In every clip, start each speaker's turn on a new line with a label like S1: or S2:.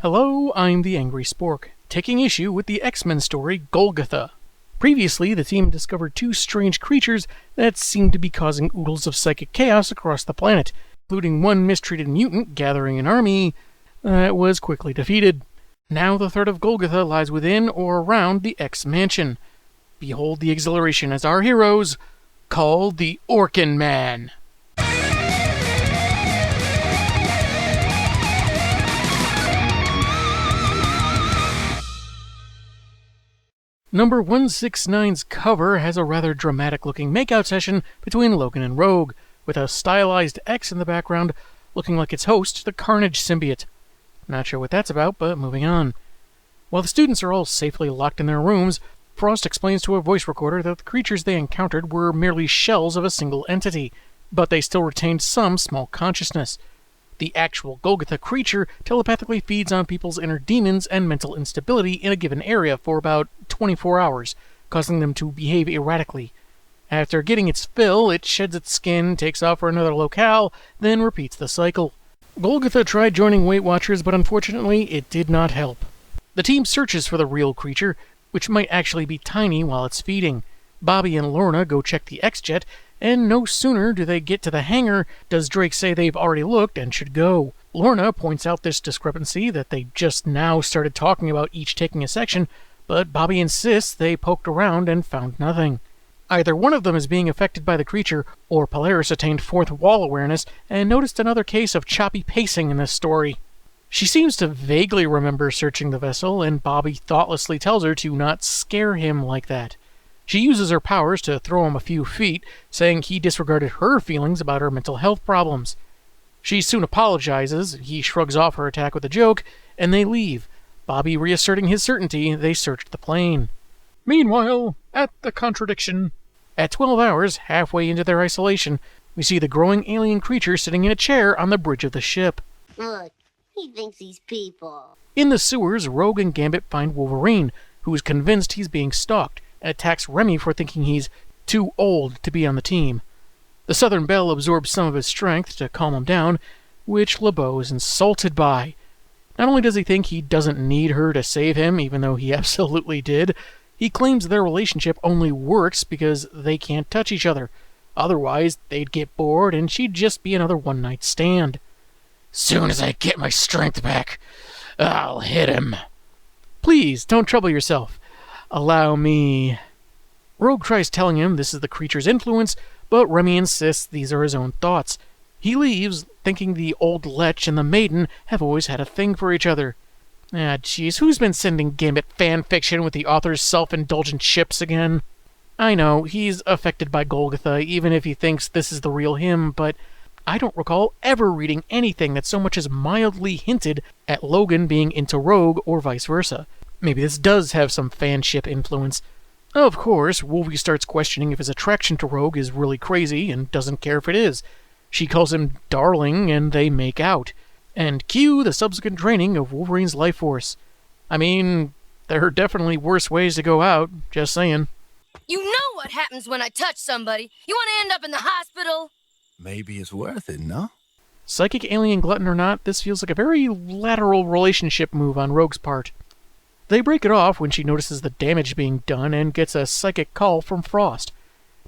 S1: Hello, I'm the Angry Spork, taking issue with the X-Men story Golgotha. Previously, the team discovered two strange creatures that seemed to be causing oodles of psychic chaos across the planet, including one mistreated mutant gathering an army that was quickly defeated. Now the threat of Golgotha lies within or around the X-Mansion. Behold the exhilaration as our heroes call the Orkin Man. Number 169's cover has a rather dramatic-looking makeout session between Logan and Rogue, with a stylized X in the background looking like its host, the Carnage symbiote. Not sure what that's about, but moving on. While the students are all safely locked in their rooms, Frost explains to a voice recorder that the creatures they encountered were merely shells of a single entity, but they still retained some small consciousness. The actual Golgotha creature telepathically feeds on people's inner demons and mental instability in a given area for about 24 hours, causing them to behave erratically. After getting its fill, it sheds its skin, takes off for another locale, then repeats the cycle. Golgotha tried joining Weight Watchers, but unfortunately it did not help. The team searches for the real creature, which might actually be tiny while it's feeding. Bobby and Lorna go check the X-Jet, and no sooner do they get to the hangar does Drake say they've already looked and should go. Lorna points out this discrepancy, that they just now started talking about each taking a section, but Bobby insists they poked around and found nothing. Either one of them is being affected by the creature, or Polaris attained fourth wall awareness and noticed another case of choppy pacing in this story. She seems to vaguely remember searching the vessel, and Bobby thoughtlessly tells her to not scare him like that. She uses her powers to throw him a few feet, saying he disregarded her feelings about her mental health problems. She soon apologizes, he shrugs off her attack with a joke, and they leave, Bobby reasserting his certainty they searched the plane. Meanwhile, at the Contradiction. At 12 hours, halfway into their isolation, we see the growing alien creature sitting in a chair on the bridge of the ship.
S2: Look, he thinks he's people.
S1: In the sewers, Rogue and Gambit find Wolverine, who is convinced he's being stalked, and attacks Remy for thinking he's too old to be on the team. The Southern Belle absorbs some of his strength to calm him down, which LeBeau is insulted by. Not only does he think he doesn't need her to save him, even though he absolutely did, he claims their relationship only works because they can't touch each other. Otherwise, they'd get bored and she'd just be another one-night stand. Soon as I get my strength back, I'll hit him. Please, don't trouble yourself. Allow me. Rogue tries telling him this is the creature's influence, but Remy insists these are his own thoughts. He leaves, thinking the old Lech and the Maiden have always had a thing for each other. Jeez, who's been sending Gambit fan fiction with the author's self-indulgent ships again? I know, he's affected by Golgotha, even if he thinks this is the real him, but I don't recall ever reading anything that so much as mildly hinted at Logan being into Rogue or vice versa. Maybe this does have some fanship influence. Of course, Wolvie starts questioning if his attraction to Rogue is really crazy and doesn't care if it is. She calls him darling and they make out. And cue the subsequent draining of Wolverine's life force. I mean, there are definitely worse ways to go out, just saying.
S3: You know what happens when I touch somebody. You want to end up in the hospital?
S4: Maybe it's worth it, no?
S1: Psychic alien glutton or not, this feels like a very lateral relationship move on Rogue's part. They break it off when she notices the damage being done and gets a psychic call from Frost.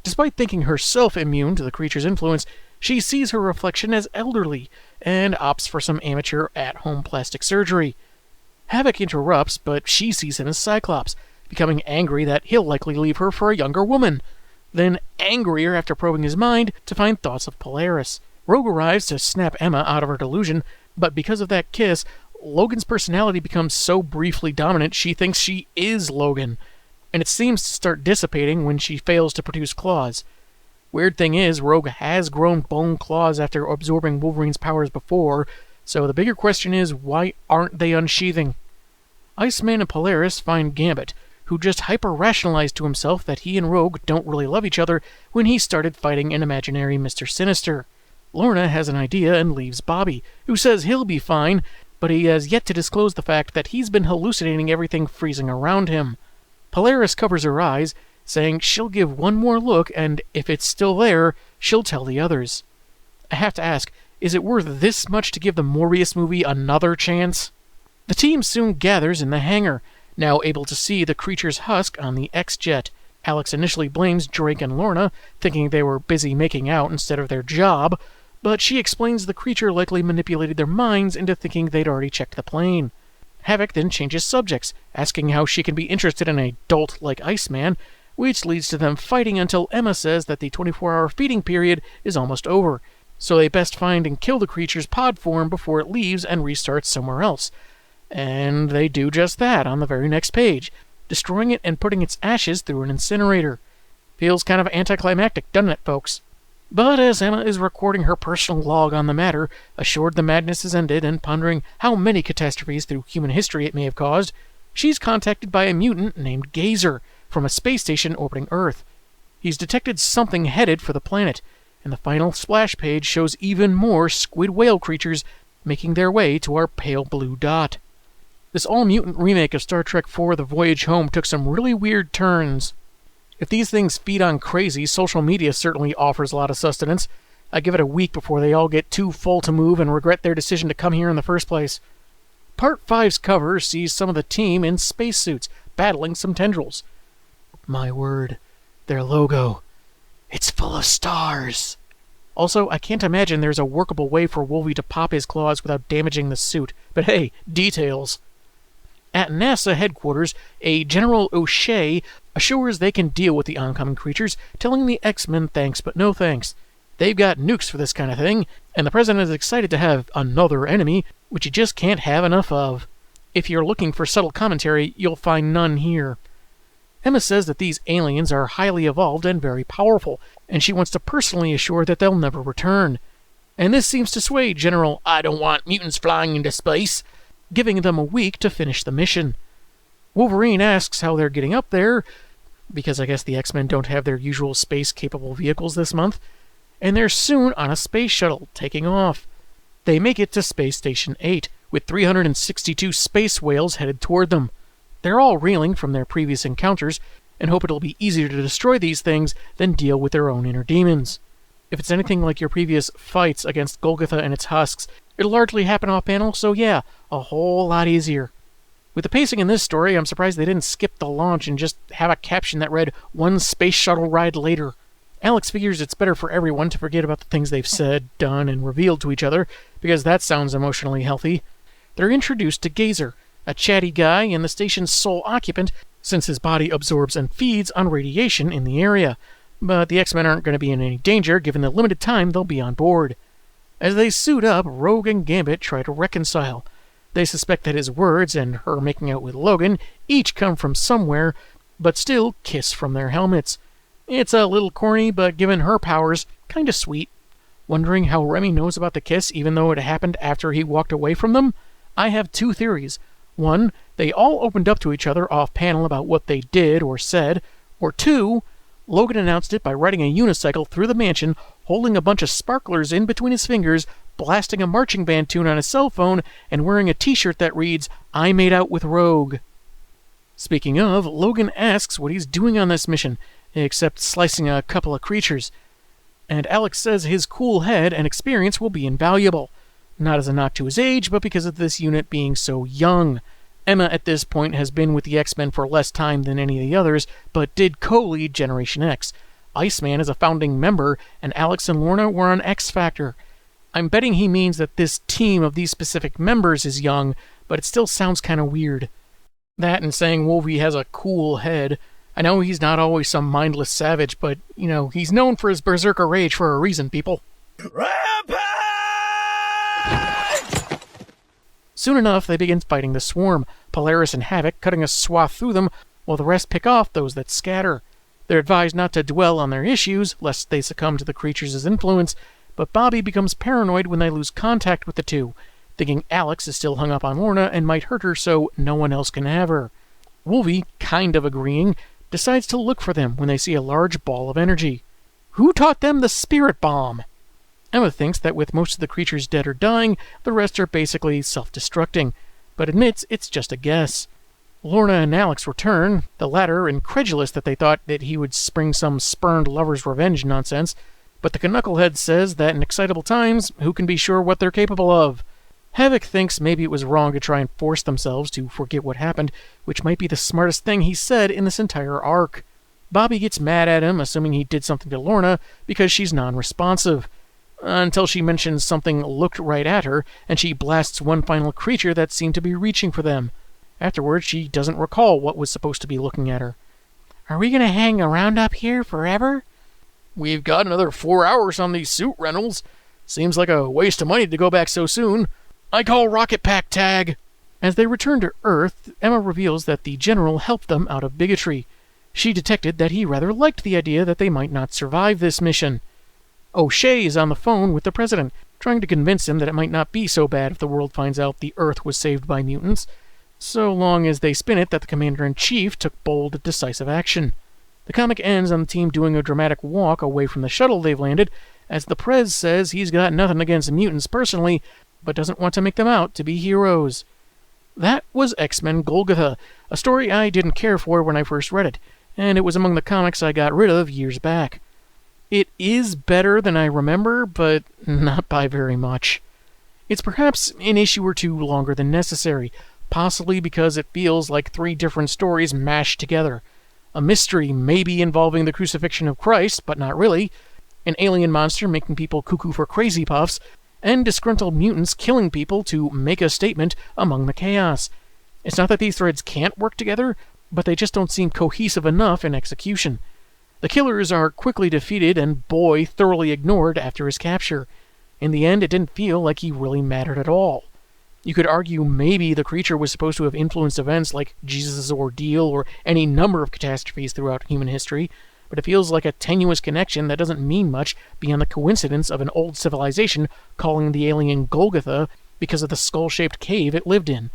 S1: Despite thinking herself immune to the creature's influence, she sees her reflection as elderly and opts for some amateur at-home plastic surgery. Havoc interrupts, but she sees him as Cyclops, becoming angry that he'll likely leave her for a younger woman. Then angrier after probing his mind to find thoughts of Polaris. Rogue arrives to snap Emma out of her delusion, but because of that kiss, Logan's personality becomes so briefly dominant she thinks she is Logan, and it seems to start dissipating when she fails to produce claws. Weird thing is, Rogue has grown bone claws after absorbing Wolverine's powers before, so the bigger question is, why aren't they unsheathing? Iceman and Polaris find Gambit, who just hyper-rationalized to himself that he and Rogue don't really love each other when he started fighting an imaginary Mr. Sinister. Lorna has an idea and leaves Bobby, who says he'll be fine, but he has yet to disclose the fact that he's been hallucinating everything freezing around him. Polaris covers her eyes, saying she'll give one more look, and if it's still there, she'll tell the others. I have to ask, is it worth this much to give the Morbius movie another chance? The team soon gathers in the hangar, now able to see the creature's husk on the X-Jet. Alex initially blames Drake and Lorna, thinking they were busy making out instead of their job, but she explains the creature likely manipulated their minds into thinking they'd already checked the plane. Havoc then changes subjects, asking how she can be interested in a dolt like Iceman, which leads to them fighting until Emma says that the 24-hour feeding period is almost over, so they best find and kill the creature's pod form before it leaves and restarts somewhere else. And they do just that on the very next page, destroying it and putting its ashes through an incinerator. Feels kind of anticlimactic, doesn't it, folks? But as Emma is recording her personal log on the matter, assured the madness is ended and pondering how many catastrophes through human history it may have caused, she's contacted by a mutant named Gazer from a space station orbiting Earth. He's detected something headed for the planet, and the final splash page shows even more squid whale creatures making their way to our pale blue dot. This all-mutant remake of Star Trek IV The Voyage Home took some really weird turns. If these things feed on crazy, social media certainly offers a lot of sustenance. I give it a week before they all get too full to move and regret their decision to come here in the first place. Part 5's cover sees some of the team in spacesuits, battling some tendrils. My word, their logo. It's full of stars. Also, I can't imagine there's a workable way for Wolvie to pop his claws without damaging the suit. But hey, details. At NASA headquarters, a General O'Shea assures they can deal with the oncoming creatures, telling the X-Men thanks but no thanks. They've got nukes for this kind of thing, and the President is excited to have another enemy, which you just can't have enough of. If you're looking for subtle commentary, you'll find none here. Emma says that these aliens are highly evolved and very powerful, and she wants to personally assure that they'll never return. And this seems to sway General I don't want mutants flying into space, giving them a week to finish the mission. Wolverine asks how they're getting up there, because I guess the X-Men don't have their usual space-capable vehicles this month, and they're soon on a space shuttle, taking off. They make it to Space Station 8, with 362 space whales headed toward them. They're all reeling from their previous encounters, and hope it'll be easier to destroy these things than deal with their own inner demons. If it's anything like your previous fights against Golgotha and its husks, it'll largely happen off-panel, so yeah, a whole lot easier. With the pacing in this story, I'm surprised they didn't skip the launch and just have a caption that read, "One space shuttle ride later." Alex figures it's better for everyone to forget about the things they've said, done, and revealed to each other, because that sounds emotionally healthy. They're introduced to Gazer, a chatty guy and the station's sole occupant, since his body absorbs and feeds on radiation in the area. But the X-Men aren't going to be in any danger given the limited time they'll be on board. As they suit up, Rogue and Gambit try to reconcile. They suspect that his words and her making out with Logan each come from somewhere, but still kiss from their helmets. It's a little corny, but given her powers, kinda sweet. Wondering how Remy knows about the kiss even though it happened after he walked away from them? I have two theories. One, they all opened up to each other off-panel about what they did or said. Or two, Logan announced it by riding a unicycle through the mansion, holding a bunch of sparklers in between his fingers, blasting a marching band tune on his cell phone, and wearing a t-shirt that reads, "I made out with Rogue." Speaking of, Logan asks what he's doing on this mission, except slicing a couple of creatures. And Alex says his cool head and experience will be invaluable. Not as a knock to his age, but because of this unit being so young. Emma at this point has been with the X-Men for less time than any of the others, but did co-lead Generation X. Iceman is a founding member, and Alex and Lorna were on X Factor. I'm betting he means that this team of these specific members is young, but it still sounds kind of weird. That and saying Wolvie has a cool head. I know he's not always some mindless savage, but, he's known for his berserker rage for a reason, people.
S4: Rampage!
S1: Soon enough, they begin fighting the swarm, Polaris and Havoc cutting a swath through them, while the rest pick off those that scatter. They're advised not to dwell on their issues, lest they succumb to the creatures' influence, but Bobby becomes paranoid when they lose contact with the two, thinking Alex is still hung up on Lorna and might hurt her so no one else can have her. Wolvie, kind of agreeing, decides to look for them when they see a large ball of energy. Who taught them the spirit bomb? Emma thinks that with most of the creatures dead or dying, the rest are basically self-destructing, but admits it's just a guess. Lorna and Alex return, the latter incredulous that they thought that he would spring some spurned lover's revenge nonsense, but the knucklehead says that in excitable times, who can be sure what they're capable of? Havoc thinks maybe it was wrong to try and force themselves to forget what happened, which might be the smartest thing he said in this entire arc. Bobby gets mad at him, assuming he did something to Lorna, because she's non-responsive. Until she mentions something looked right at her, and she blasts one final creature that seemed to be reaching for them. Afterwards, she doesn't recall what was supposed to be looking at her. "Are we gonna hang around up here forever?" "We've got another 4 hours on these suit rentals. Seems like a waste of money to go back so soon. I call Rocket Pack tag." As they return to Earth, Emma reveals that the General helped them out of bigotry. She detected that he rather liked the idea that they might not survive this mission. O'Shea is on the phone with the President, trying to convince him that it might not be so bad if the world finds out the Earth was saved by mutants, so long as they spin it that the Commander-in-Chief took bold, decisive action. The comic ends on the team doing a dramatic walk away from the shuttle they've landed, as the Prez says he's got nothing against mutants personally, but doesn't want to make them out to be heroes. That was X-Men Golgotha, a story I didn't care for when I first read it, and it was among the comics I got rid of years back. It is better than I remember, but not by very much. It's perhaps an issue or two longer than necessary, possibly because it feels like 3 different stories mashed together. A mystery maybe involving the crucifixion of Christ, but not really, an alien monster making people cuckoo for crazy puffs, and disgruntled mutants killing people to make a statement among the chaos. It's not that these threads can't work together, but they just don't seem cohesive enough in execution. The killers are quickly defeated and Boy thoroughly ignored after his capture. In the end, it didn't feel like he really mattered at all. You could argue maybe the creature was supposed to have influenced events like Jesus' ordeal or any number of catastrophes throughout human history, but it feels like a tenuous connection that doesn't mean much beyond the coincidence of an old civilization calling the alien Golgotha because of the skull-shaped cave it lived in.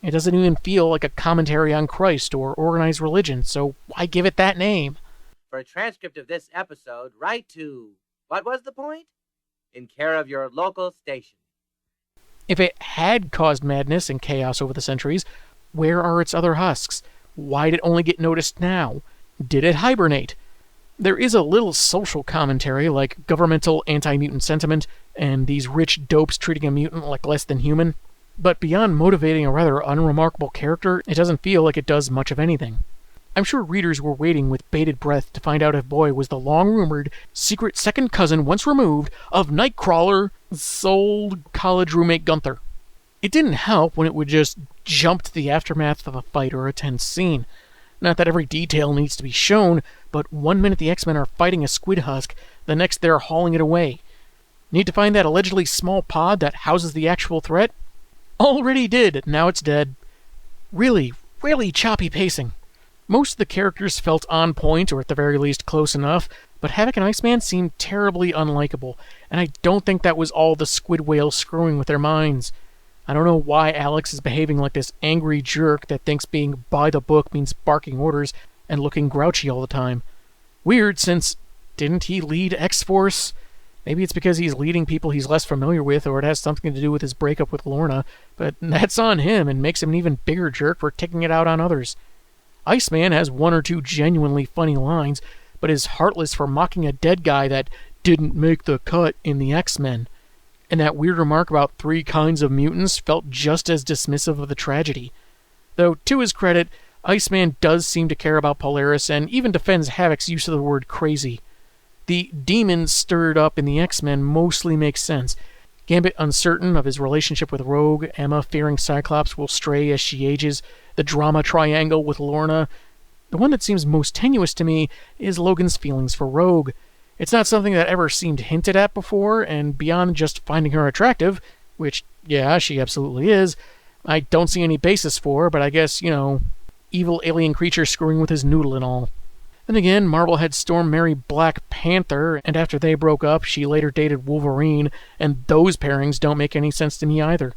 S1: It doesn't even feel like a commentary on Christ or organized religion, so why give it that name?
S5: For a transcript of this episode, write to, what was the point? In care of your local station.
S1: If it had caused madness and chaos over the centuries, where are its other husks? Why did it only get noticed now? Did it hibernate? There is a little social commentary, like governmental anti-mutant sentiment, and these rich dopes treating a mutant like less than human, but beyond motivating a rather unremarkable character, it doesn't feel like it does much of anything. I'm sure readers were waiting with bated breath to find out if Boy was the long-rumored, secret second cousin once removed of Nightcrawler's old college roommate Gunther. It didn't help when it would just jump to the aftermath of a fight or a tense scene. Not that every detail needs to be shown, but 1 minute the X-Men are fighting a squid husk, the next they're hauling it away. Need to find that allegedly small pod that houses the actual threat? Already did, now it's dead. Really choppy pacing. Most of the characters felt on point, or at the very least close enough, but Havoc and Iceman seemed terribly unlikable, and I don't think that was all the squid whales screwing with their minds. I don't know why Alex is behaving like this angry jerk that thinks being by the book means barking orders and looking grouchy all the time. Weird, since didn't he lead X-Force? Maybe it's because he's leading people he's less familiar with, or it has something to do with his breakup with Lorna, but that's on him and makes him an even bigger jerk for taking it out on others. Iceman has 1 or 2 genuinely funny lines, but is heartless for mocking a dead guy that didn't make the cut in the X-Men. And that weird remark about 3 kinds of mutants felt just as dismissive of the tragedy. Though, to his credit, Iceman does seem to care about Polaris and even defends Havoc's use of the word crazy. The demons stirred up in the X-Men mostly make sense. Gambit uncertain of his relationship with Rogue, Emma fearing Cyclops will stray as she ages, the drama triangle with Lorna. The one that seems most tenuous to me is Logan's feelings for Rogue. It's not something that ever seemed hinted at before, and beyond just finding her attractive, which, yeah, she absolutely is, I don't see any basis for, but I guess, evil alien creature screwing with his noodle and all. Then again, Marvel had Storm marry Black Panther, and after they broke up, she later dated Wolverine, and those pairings don't make any sense to me either.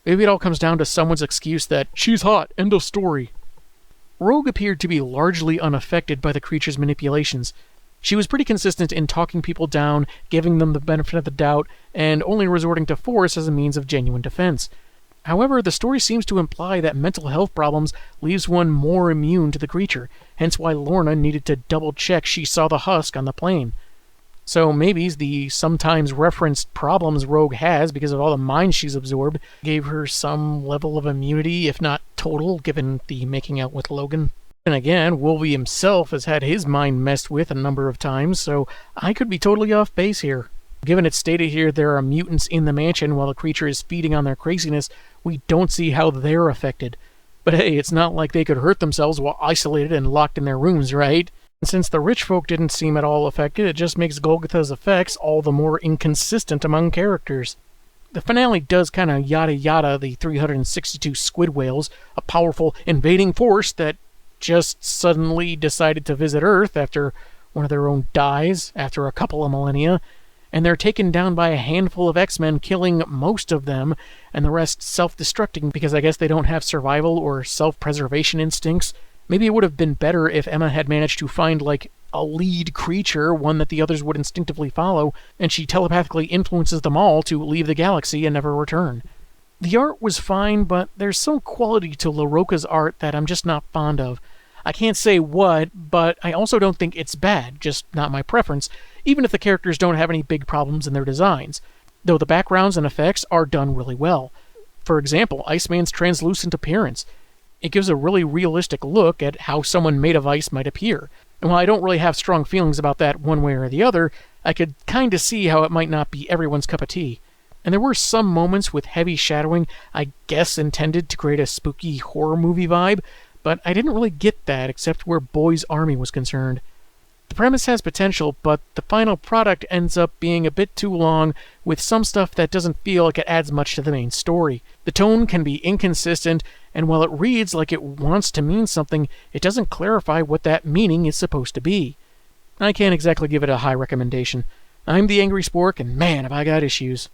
S1: Maybe it all comes down to someone's excuse that she's hot, end of story. Rogue appeared to be largely unaffected by the creature's manipulations. She was pretty consistent in talking people down, giving them the benefit of the doubt, and only resorting to force as a means of genuine defense. However, the story seems to imply that mental health problems leaves one more immune to the creature, hence why Lorna needed to double-check she saw the husk on the plane. So maybe the sometimes referenced problems Rogue has because of all the mind she's absorbed gave her some level of immunity, if not total, given the making out with Logan. And again, Wolvie himself has had his mind messed with a number of times, so I could be totally off base here. Given it's stated here there are mutants in the mansion while the creature is feeding on their craziness, we don't see how they're affected. But hey, it's not like they could hurt themselves while isolated and locked in their rooms, right? And since the rich folk didn't seem at all affected, it just makes Golgotha's effects all the more inconsistent among characters. The finale does kind of yada yada the 362 squid whales, a powerful invading force that just suddenly decided to visit Earth after one of their own dies after a couple of millennia, and they're taken down by a handful of X-Men, killing most of them, and the rest self-destructing because I guess they don't have survival or self-preservation instincts. Maybe it would have been better if Emma had managed to find, like, a lead creature, one that the others would instinctively follow, and she telepathically influences them all to leave the galaxy and never return. The art was fine, but there's some quality to LaRocca's art that I'm just not fond of. I can't say what, but I also don't think it's bad, just not my preference, even if the characters don't have any big problems in their designs, though the backgrounds and effects are done really well. For example, Iceman's translucent appearance. It gives a really realistic look at how someone made of ice might appear. And while I don't really have strong feelings about that one way or the other, I could kinda see how it might not be everyone's cup of tea. And there were some moments with heavy shadowing, I guess intended to create a spooky horror movie vibe, but I didn't really get that except where Boy's Army was concerned. The premise has potential, but the final product ends up being a bit too long, with some stuff that doesn't feel like it adds much to the main story. The tone can be inconsistent, and while it reads like it wants to mean something, it doesn't clarify what that meaning is supposed to be. I can't exactly give it a high recommendation. I'm the Angry Spork, and man, have I got issues.